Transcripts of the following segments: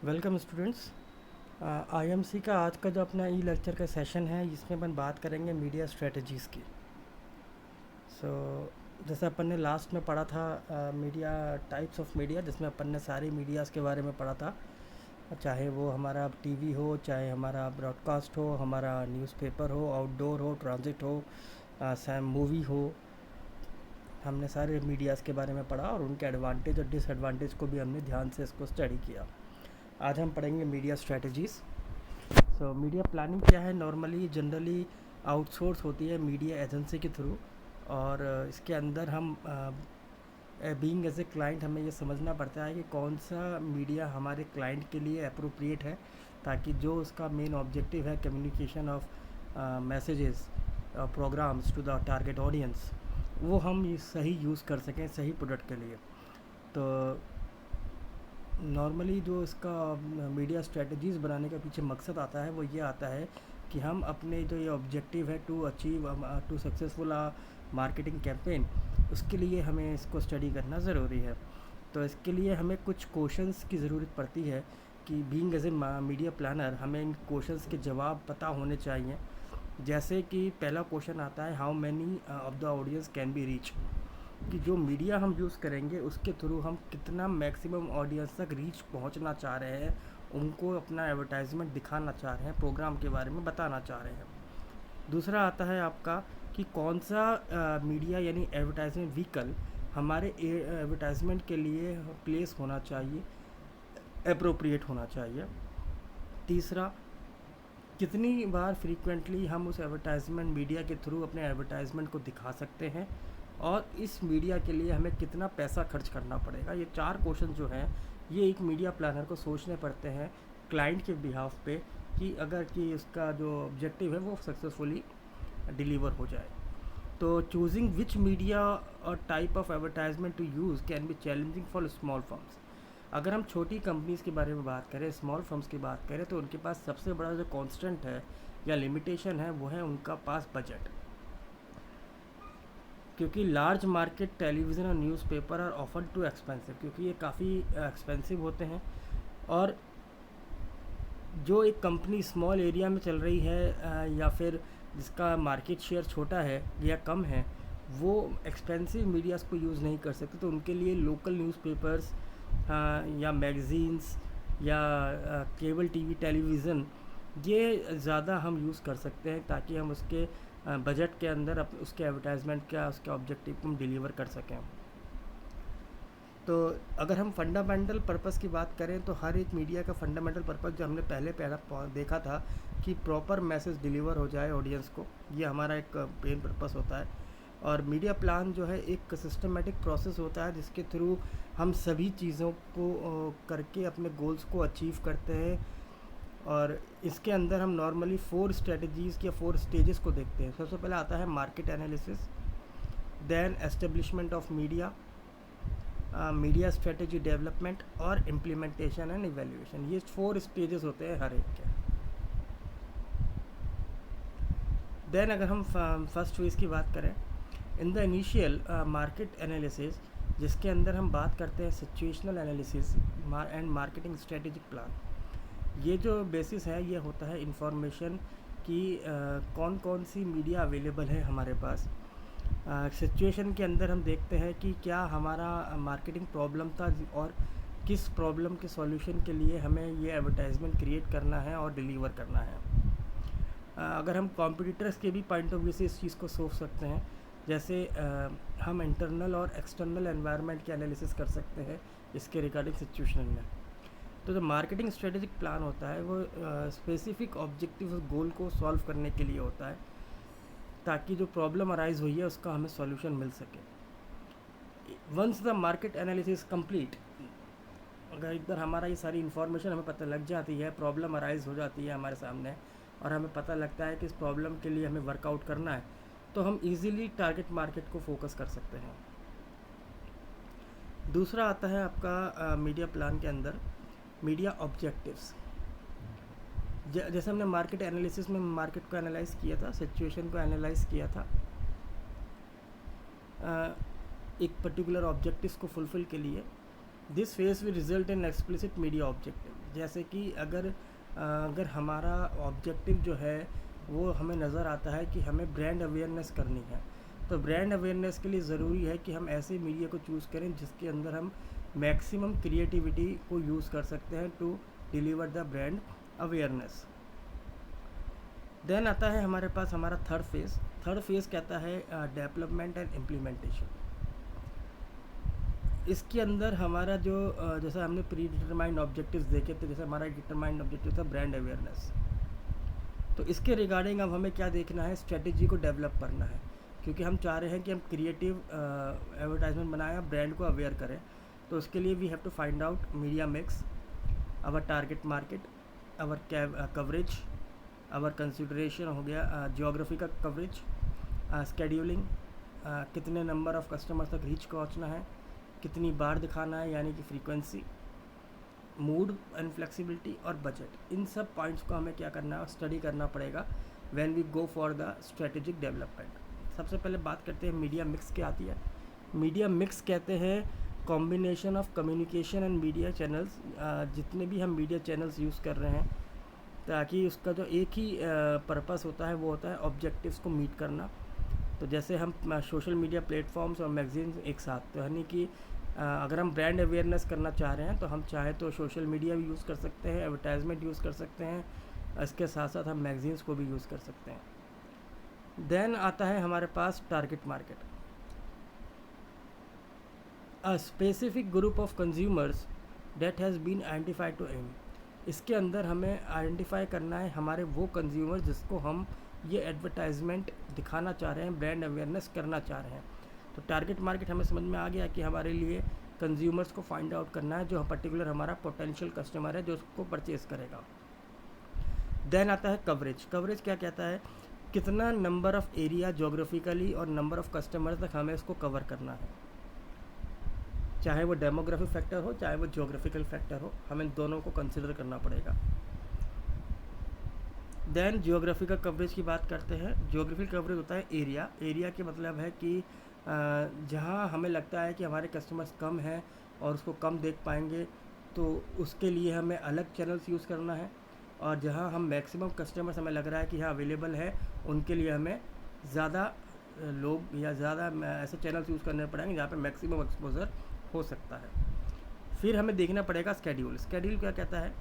Welcome students. IMC का आज का जो अपना ई लेक्चर का सेशन है, इसमें अपन बात करेंगे मीडिया स्ट्रेटजीज़ की। जैसे अपन ने लास्ट में पढ़ा था मीडिया टाइप्स ऑफ मीडिया, जिसमें अपन ने सारी मीडियाज़ के बारे में पढ़ा था। चाहे वो हमारा टीवी हो, चाहे हमारा ब्रॉडकास्ट हो, हमारा न्यूज़पेपर हो, आउटडोर हो, ट्रांजिट हो, मूवी हो। हमने सारे मीडियाज़ के बारे में पढ़ा और उनके एडवांटेज और डिसएडवांटेज को भी हमने ध्यान से इसको स्टडी किया। आज हम पढ़ेंगे मीडिया स्ट्रेटजीज़। मीडिया प्लानिंग क्या है? नॉर्मली जनरली आउटसोर्स होती है मीडिया एजेंसी के थ्रू, और इसके अंदर हम बीइंग एज ए क्लाइंट हमें ये समझना पड़ता है कि कौन सा मीडिया हमारे क्लाइंट के लिए अप्रोप्रिएट है, ताकि जो उसका मेन ऑब्जेक्टिव है communication of messages programs to the target audience, वो हम सही यूज़ कर सकें सही प्रोडक्ट के लिए। तो नॉर्मली जो इसका मीडिया स्ट्रेटजीज़ बनाने का पीछे मकसद आता है वो ये आता है कि हम अपने जो ये ऑब्जेक्टिव है to achieve to successful marketing campaign, उसके लिए हमें इसको स्टडी करना ज़रूरी है। तो इसके लिए हमें कुछ क्वेश्चंस की ज़रूरत पड़ती है कि being as a media planner हमें इन क्वेश्चंस के जवाब पता होने चाहिए। जैसे कि पहला क्वेश्चन आता है, how many of the audience can be reach, कि जो मीडिया हम यूज़ करेंगे उसके थ्रू हम कितना मैक्सिमम ऑडियंस तक रीच पहुंचना चाह रहे हैं, उनको अपना एडवर्टाइजमेंट दिखाना चाह रहे हैं, प्रोग्राम के बारे में बताना चाह रहे हैं। दूसरा आता है आपका कि कौन सा मीडिया यानी एडवर्टाइजमेंट व्हीकल हमारे एडवर्टाइजमेंट के लिए प्लेस होना चाहिए, अप्रोप्रिएट होना चाहिए। तीसरा, कितनी बार फ्रीक्वेंटली हम उस एडवर्टाइजमेंट मीडिया के थ्रू अपने एडवर्टाइजमेंट को दिखा सकते हैं, और इस मीडिया के लिए हमें कितना पैसा खर्च करना पड़ेगा। ये चार क्वेश्चन जो हैं ये एक मीडिया प्लानर को सोचने पड़ते हैं क्लाइंट के बिहाफ पे, कि अगर कि उसका जो ऑब्जेक्टिव है वो सक्सेसफुली डिलीवर हो जाए। तो चूजिंग विच मीडिया और type of advertisement to use can be challenging for small firms. अगर हम छोटी कंपनीज़ के बारे में बात करें, स्मॉल फर्म्स की बात करें, तो उनके पास सबसे बड़ा जो कॉन्स्टेंट है या लिमिटेशन है वो है उनका पास बजट। क्योंकि लार्ज मार्केट टेलीविज़न और newspaper are offer too expensive, क्योंकि ये काफ़ी एक्सपेंसिव होते हैं। और जो एक कंपनी स्मॉल एरिया में चल रही है या फिर जिसका मार्केट शेयर छोटा है या कम है, वो एक्सपेंसिव मीडियाज़ को यूज़ नहीं कर सकते। तो उनके लिए लोकल न्यूज़पेपर्स या मैगज़ीन्स या केबल टीवी टेलीविज़न, ये ज़्यादा हम यूज़ कर सकते हैं, ताकि हम उसके बजट के अंदर उसके एडवर्टाइजमेंट का उसके ऑब्जेक्टिव को हम डिलीवर कर सकें। तो अगर हम फंडामेंटल पर्पस की बात करें, तो हर एक मीडिया का फंडामेंटल पर्पस जो हमने पहले देखा था कि प्रॉपर मैसेज डिलीवर हो जाए ऑडियंस को, ये हमारा एक मेन पर्पस होता है। और मीडिया प्लान जो है एक सिस्टमेटिक प्रोसेस होता है जिसके थ्रू हम सभी चीज़ों को करके अपने गोल्स को अचीव करते हैं। और इसके अंदर हम नॉर्मली 4 स्ट्रेटजीज़ या 4 स्टेजेस को देखते हैं। सबसे पहले आता है market analysis, then establishment of media, media strategy development और इम्प्लीमेंटेशन एंड इवेल्यूएशन। ये 4 स्टेजेस होते हैं हर एक के। देन अगर हम फर्स्ट फेज़ की बात करें, in the initial market analysis, जिसके अंदर हम बात करते हैं situational analysis and marketing strategic plan. ये जो बेसिस है ये होता है इंफॉर्मेशन कि कौन कौन सी मीडिया अवेलेबल है हमारे पास। सिचुएशन के अंदर हम देखते हैं कि क्या हमारा मार्केटिंग प्रॉब्लम था और किस प्रॉब्लम के सॉल्यूशन के लिए हमें ये एडवर्टाइजमेंट क्रिएट करना है और डिलीवर करना है। अगर हम कॉम्पिटिटर्स के भी पॉइंट ऑफ व्यू से इस चीज़ को सोच सकते हैं, जैसे हम इंटरनल और एक्सटर्नल एनवायरनमेंट की एनालिसिस कर सकते हैं इसके रिगार्डिंग सिचुएशन में। तो जो मार्केटिंग स्ट्रेटेजिक प्लान होता है वो स्पेसिफिक ऑब्जेक्टिव गोल को सॉल्व करने के लिए होता है, ताकि जो प्रॉब्लम अराइज हुई है उसका हमें सॉल्यूशन मिल सके। Once the market analysis complete, अगर इधर हमारा ये सारी इन्फॉर्मेशन हमें पता लग जाती है, प्रॉब्लम अराइज हो जाती है हमारे सामने और हमें पता लगता है कि इस प्रॉब्लम के लिए हमें वर्कआउट करना है, तो हम इजीली टारगेट मार्केट को फोकस कर सकते हैं। दूसरा आता है आपका मीडिया प्लान के अंदर मीडिया ऑब्जेक्टिव्स। जैसे हमने मार्केट एनालिसिस में मार्केट को एनालाइज किया था, सिचुएशन को एनालाइज किया था, एक पर्टिकुलर ऑब्जेक्टिव्स को फुलफ़िल के लिए, this face will result in explicit media objective. जैसे कि अगर हमारा ऑब्जेक्टिव जो है वो हमें नज़र आता है कि हमें ब्रांड अवेयरनेस करनी है, तो ब्रांड अवेयरनेस के लिए ज़रूरी है कि हम ऐसे मीडिया को चूज़ करें जिसके अंदर हम मैक्सिमम क्रिएटिविटी को यूज़ कर सकते हैं to deliver the brand awareness. Then आता है हमारे पास हमारा थर्ड फेज़ कहता है डेवलपमेंट एंड इम्प्लीमेंटेशन। इसके अंदर हमारा जो जैसे हमने प्री डिटरमाइंड ऑब्जेक्टिव्स देखे थे, जैसे हमारा डिटरमाइंड ऑब्जेक्टिव था ब्रांड अवेयरनेस, तो इसके रिगार्डिंग अब हमें क्या देखना है, स्ट्रेटजी को डेवलप करना है, क्योंकि हम चाह रहे हैं कि हम क्रिएटिव एडवर्टाइजमेंट बनाएं, ब्रांड को अवेयर करें। तो उसके लिए we have to find out media mix, our target market, our coverage, our consideration हो गया जियोग्राफी का कवरेज, स्केड्यूलिंग, कितने नंबर ऑफ़ कस्टमर्स तक रीच पहुँचना है, कितनी बार दिखाना है यानी कि फ्रीक्वेंसी, मूड एंड फ्लेक्सिबिलिटी और बजट। इन सब पॉइंट्स को हमें क्या करना है, स्टडी करना पड़ेगा when we go for the strategic development. सबसे पहले बात करते हैं मीडिया मिक्स क्या आती है। मीडिया मिक्स कहते हैं combination of communication and media channels. जितने भी हम मीडिया चैनल्स यूज़ कर रहे हैं, ताकि उसका जो एक ही पर्पस होता है वो होता है ऑब्जेक्टिव्स को मीट करना। तो जैसे हम सोशल मीडिया प्लेटफॉर्म्स और मैगजीन्स एक साथ, तो यानी कि अगर हम ब्रांड अवेयरनेस करना चाह रहे हैं तो हम चाहे तो सोशल मीडिया भी यूज़ कर सकते हैं, एडवर्टाइजमेंट यूज़ कर सकते हैं, इसके साथ साथ हम मैगजीन्स को भी यूज़ कर सकते हैं। देन आता है हमारे पास target market, a specific group of consumers that has been identified to aim. इसके अंदर हमें आइडेंटिफाई करना है हमारे वो कंज्यूमर जिसको हम ये एडवर्टाइजमेंट दिखाना चाह रहे हैं, ब्रांड अवेयरनेस करना चाह रहे हैं। तो टारगेट मार्केट हमें समझ में आ गया कि हमारे लिए कंज्यूमर्स को फाइंड आउट करना है जो पर्टिकुलर हमारा पोटेंशियल कस्टमर है जो उसको परचेज़ करेगा। देन आता है कवरेज। कवरेज क्या कहता है, कितना नंबर ऑफ़ एरिया जोग्राफिकली और नंबर ऑफ़ कस्टमर्स तक हमें इसको कवर करना है, चाहे वो डेमोग्राफिक फैक्टर हो चाहे वो जोग्राफिकल फैक्टर हो, हमें दोनों को कंसिडर करना पड़ेगा। देन जियोग्राफिकल कवरेज की बात करते हैं। जियोग्राफिकल कवरेज होता है एरिया। एरिया के मतलब है कि जहाँ हमें लगता है कि हमारे कस्टमर्स कम हैं और उसको कम देख पाएंगे, तो उसके लिए हमें अलग चैनल्स यूज़ करना है, और जहाँ हम मैक्सिमम कस्टमर्स हमें लग रहा है कि यहाँ अवेलेबल है, उनके लिए हमें ज़्यादा लोग या ज़्यादा ऐसे चैनल्स यूज़ करने पड़ेंगे जहाँ पे मैक्सिमम एक्सपोजर हो सकता है। फिर हमें देखना पड़ेगा स्केड्यूल। स्केड्यूल क्या कहता है,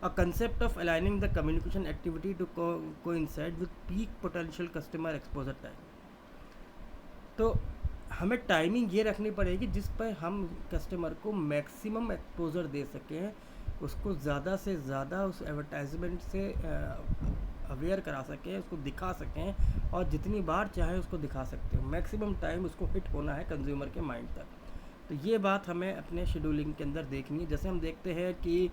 a concept of aligning the communication activity to coincide with peak potential customer exposure time। तो हमें टाइमिंग ये रखनी पड़ेगी जिस पर हम कस्टमर को मैक्सिमम एक्सपोजर दे सकें, उसको ज़्यादा से ज़्यादा उस एडवर्टाइजमेंट से अवेयर करा सकें, उसको दिखा सकें, और जितनी बार चाहे उसको दिखा सकते हो। मैक्सिमम टाइम उसको हिट होना है कंज्यूमर के माइंड तक। तो ये बात हमें अपने शेड्यूलिंग के अंदर देखनी है। जैसे हम देखते हैं कि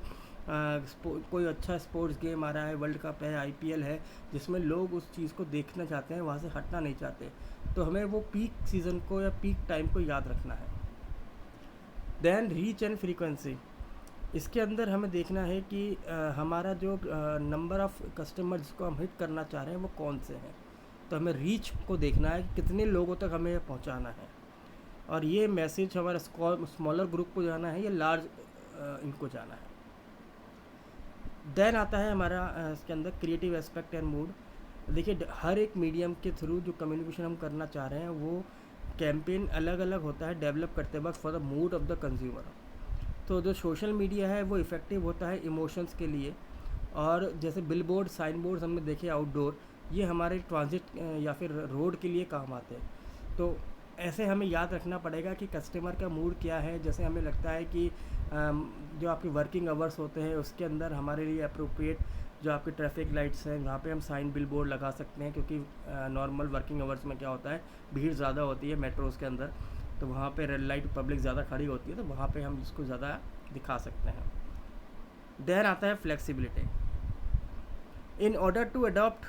कोई अच्छा स्पोर्ट्स गेम आ रहा है, वर्ल्ड कप है, आईपीएल है, जिसमें लोग उस चीज़ को देखना चाहते हैं, वहाँ से हटना नहीं चाहते, तो हमें वो पीक सीज़न को या पीक टाइम को याद रखना है। Then reach and frequency. इसके अंदर हमें देखना है कि हमारा जो नंबर ऑफ़ कस्टमर जिसको हम हिट करना चाह रहे हैं वो कौन से हैं। तो हमें रीच को देखना है कि कितने लोगों तक हमें पहुँचाना है, और ये मैसेज हमारा स्मॉलर ग्रुप को जाना है या लार्ज इनको जाना है। देन आता है हमारा इसके अंदर क्रिएटिव एस्पेक्ट एंड मूड। देखिए, हर एक मीडियम के थ्रू जो कम्युनिकेशन हम करना चाह रहे हैं वो कैंपेन अलग अलग होता है डेवलप करते वक्त for the mood off the consumer. तो जो सोशल मीडिया है वो इफ़ेक्टिव होता है इमोशंस के लिए, और जैसे बिलबोर्ड, साइन बोर्ड्स हमने देखे आउटडोर, ये हमारे ट्रांजिट या फिर रोड के लिए काम आते हैं। तो ऐसे हमें याद रखना पड़ेगा कि कस्टमर का मूड क्या है। जैसे हमें लगता है कि जो आपकी वर्किंग आवर्स होते हैं उसके अंदर हमारे लिए अप्रोप्रिएट जो आपकी ट्रैफिक लाइट्स हैं वहाँ पे हम साइन बिल बोर्ड लगा सकते हैं, क्योंकि नॉर्मल वर्किंग आवर्स में क्या होता है, भीड़ ज़्यादा होती है मेट्रोज़ के अंदर, तो वहाँ पे रेड लाइट पब्लिक ज़्यादा खड़ी होती है, तो वहाँ पे हम इसको ज़्यादा दिखा सकते हैं। देन आता है flexibility. In order to adopt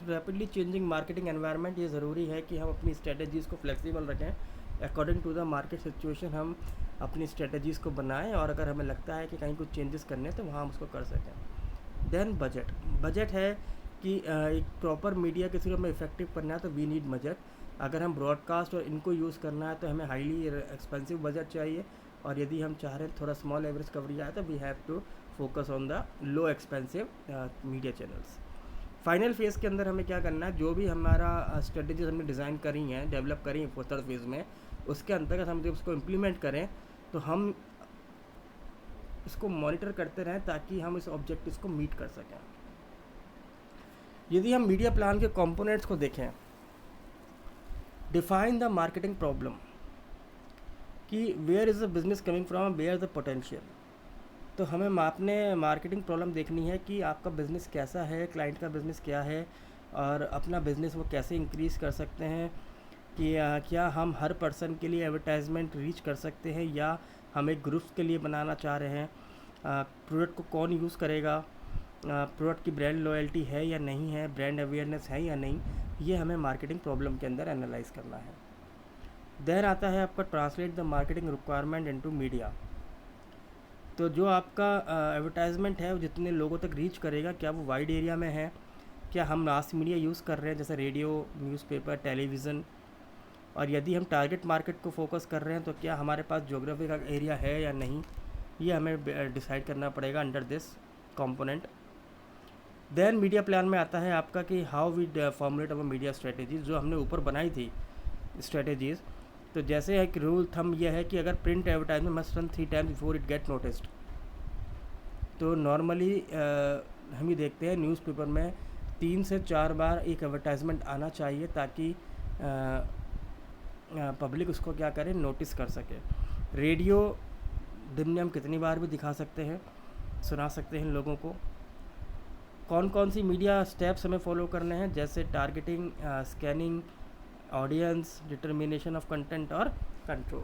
rapidly changing marketing environment, ये ज़रूरी है कि हम अपनी स्ट्रेटजीज़ को फ्लेक्सिबल रखें, according to the market situation हम अपनी स्ट्रेटजीज़ को बनाएं, और अगर हमें लगता है कि कहीं कुछ चेंजेस करने तो वहाँ हम उसको कर सकें। Then budget. बजट है कि एक प्रॉपर मीडिया के थ्रू हमें इफेक्टिव करना है तो वी नीड बजट। अगर हम ब्रॉडकास्ट और इनको यूज़ करना है तो हमें हाईली एक्सपेंसिव बजट चाहिए, और यदि हम चाह रहे हैं थोड़ा स्मॉल एवरेज कवरेज आए तो we have to focus on the low expensive media channels. Final phase के अंदर हमें क्या करना है, जो भी हमारा स्ट्रेटजीज हमने डिज़ाइन करी हैं, डेवलप करी हैं थर्ड फेज़ में, उसके अंतर्गत हम जब उसको इम्प्लीमेंट करें तो हम इसको मॉनिटर करते रहें ताकि हम इस ऑब्जेक्टिव्स को मीट कर सकें। यदि हम मीडिया प्लान के कंपोनेंट्स को देखें, डिफाइन द मार्केटिंग प्रॉब्लम, कि where is the business coming from, where the potential. तो हमें अपने मार्केटिंग प्रॉब्लम देखनी है कि आपका बिज़नेस कैसा है, क्लाइंट का बिज़नेस क्या है, और अपना बिज़नेस वो कैसे इंक्रीज़ कर सकते हैं, कि क्या हम हर पर्सन के लिए एडवर्टाइजमेंट रीच कर सकते हैं, या हम एक ग्रुप्स के लिए बनाना चाह रहे हैं, प्रोडक्ट को कौन यूज़ करेगा, प्रोडक्ट की ब्रांड लॉयल्टी है या नहीं है, ब्रांड अवेयरनेस है या नहीं, ये हमें मार्केटिंग प्रॉब्लम के अंदर एनालाइज करना है। देन आता है आपका translate the marketing requirement into media. तो जो आपका एडवर्टाइजमेंट है वो जितने लोगों तक रीच करेगा, क्या वो वाइड एरिया में है, क्या हम मास मीडिया यूज़ कर रहे हैं जैसे रेडियो, न्यूज़पेपर, टेलीविज़न, और यदि हम टारगेट मार्केट को फोकस कर रहे हैं तो क्या हमारे पास ज्योग्राफी का एरिया है या नहीं, ये हमें डिसाइड करना पड़ेगा under this component. Then media plan में आता है आपका कि how we formulate our media strategies, जो हमने ऊपर बनाई थी स्ट्रेटेजीज़। तो जैसे एक रूल थंब यह है कि अगर print advertisement must run 3 times before it get noticed. तो नॉर्मली हम ये देखते हैं न्यूज़पेपर में 3 से 4 बार एक एडवर्टाइजमेंट आना चाहिए ताकि पब्लिक उसको क्या करे, नोटिस कर सके। रेडियो दिन में हम कितनी बार भी दिखा सकते हैं, सुना सकते हैं लोगों को। कौन कौन सी मीडिया स्टेप्स हमें फॉलो करने हैं, जैसे targeting, scanning audience, determination of content और कंट्रोल।